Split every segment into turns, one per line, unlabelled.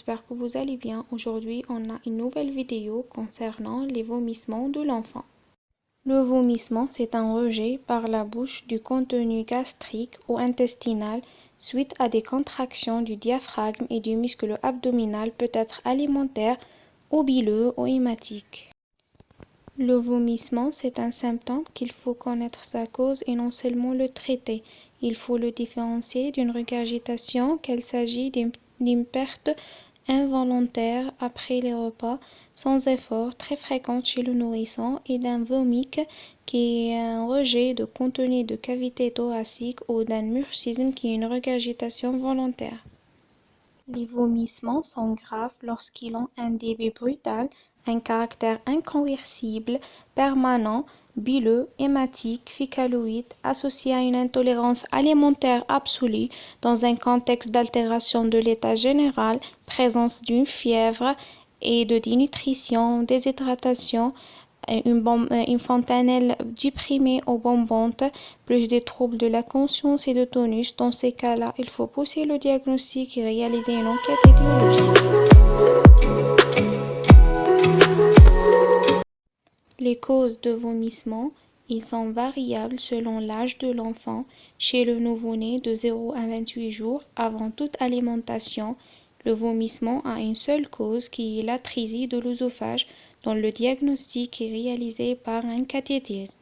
j'espère que vous allez bien. Aujourd'hui, on a une nouvelle vidéo concernant les vomissements de l'enfant. Le vomissement, c'est un rejet par la bouche du contenu gastrique ou intestinal suite à des contractions du diaphragme et du muscle abdominal, peut être alimentaire ou bileux ou hématique. Le vomissement, c'est un symptôme qu'il faut connaître sa cause et non seulement le traiter. Il faut le différencier d'une regurgitation, qu'il s'agit d'une perte involontaire après les repas, sans effort, très fréquente chez le nourrisson, et d'un vomi qui est un rejet de contenu de cavité thoracique ou d'un murcisme qui est une regurgitation volontaire. Les vomissements sont graves lorsqu'ils ont un début brutal, un caractère inconversible, permanent, bileux, hématique, fécaloïde, associé à une intolérance alimentaire absolue, dans un contexte d'altération de l'état général, présence d'une fièvre et de dénutrition, déshydratation, une fontanelle déprimée ou bombante, plus des troubles de la conscience et de tonus. Dans ces cas-là, il faut pousser le diagnostic et réaliser une enquête étiologique. Les causes de vomissement, ils sont variables selon l'âge de l'enfant. Chez le nouveau-né de 0 à 28 jours, avant toute alimentation, le vomissement a une seule cause qui est l'atrésie de l'œsophage, dont le diagnostic est réalisé par un cathétisme.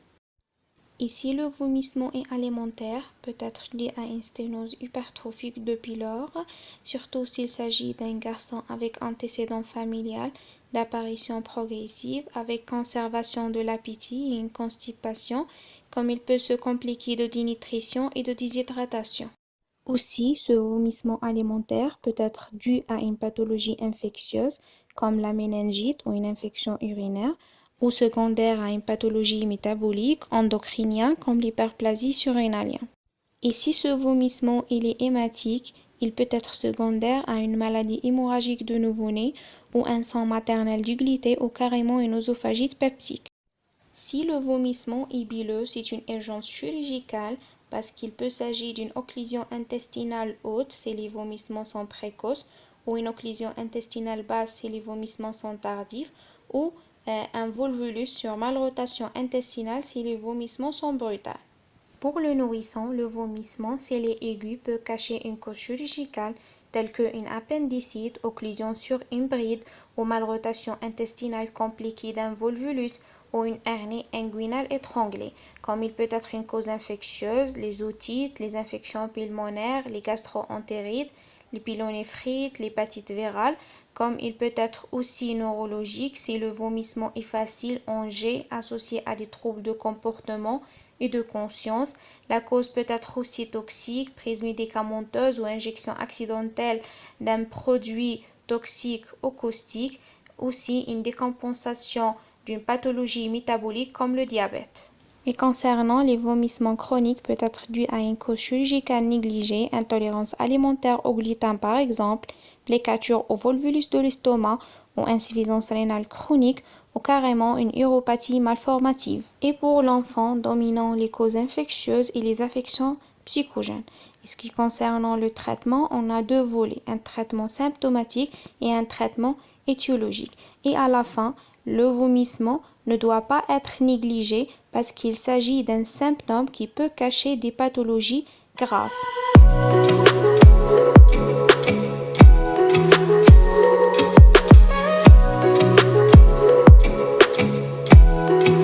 Et si le vomissement est alimentaire, peut être lié à une sténose hypertrophique de pylore, surtout s'il s'agit d'un garçon avec antécédent familial d'apparition progressive, avec conservation de l'appétit et une constipation, comme il peut se compliquer de dénutrition et de déshydratation. Aussi, ce vomissement alimentaire peut être dû à une pathologie infectieuse, comme la méningite ou une infection urinaire, ou secondaire à une pathologie métabolique endocrinienne comme l'hyperplasie surrénalienne. Et si ce vomissement est hématique, il peut être secondaire à une maladie hémorragique de nouveau-né ou un sang maternel déglité ou carrément une œsophagite peptique. Si le vomissement est bileux, c'est une urgence chirurgicale parce qu'il peut s'agir d'une occlusion intestinale haute si les vomissements sont précoces, ou une occlusion intestinale basse si les vomissements sont tardifs, ou un volvulus sur malrotation intestinale si les vomissements sont brutaux. Pour le nourrisson, le vomissement, s'il est aigu, peut cacher une cause chirurgicale telle qu'une appendicite, occlusion sur une bride ou malrotation intestinale compliquée d'un volvulus ou une hernie inguinale étranglée, comme il peut être une cause infectieuse, les otites, les infections pulmonaires, les gastro-entérites, les pyélonéphrite, l'hépatite virale, comme il peut être aussi neurologique si le vomissement est facile en jet associé à des troubles de comportement et de conscience. La cause peut être aussi toxique, prise médicamenteuse ou injection accidentelle d'un produit toxique ou caustique, aussi une décompensation d'une pathologie métabolique comme le diabète. Et concernant les vomissements chroniques, peut être dû à une cause chirurgicale négligée, intolérance alimentaire au gluten par exemple, plécature au volvulus de l'estomac ou insuffisance rénale chronique ou carrément une uropathie malformative. Et pour l'enfant, dominant les causes infectieuses et les affections psychogènes. Et ce qui concerne le traitement, on a deux volets, un traitement symptomatique et un traitement étiologique. Et à la fin, le vomissement ne doit pas être négligé parce qu'il s'agit d'un symptôme qui peut cacher des pathologies graves.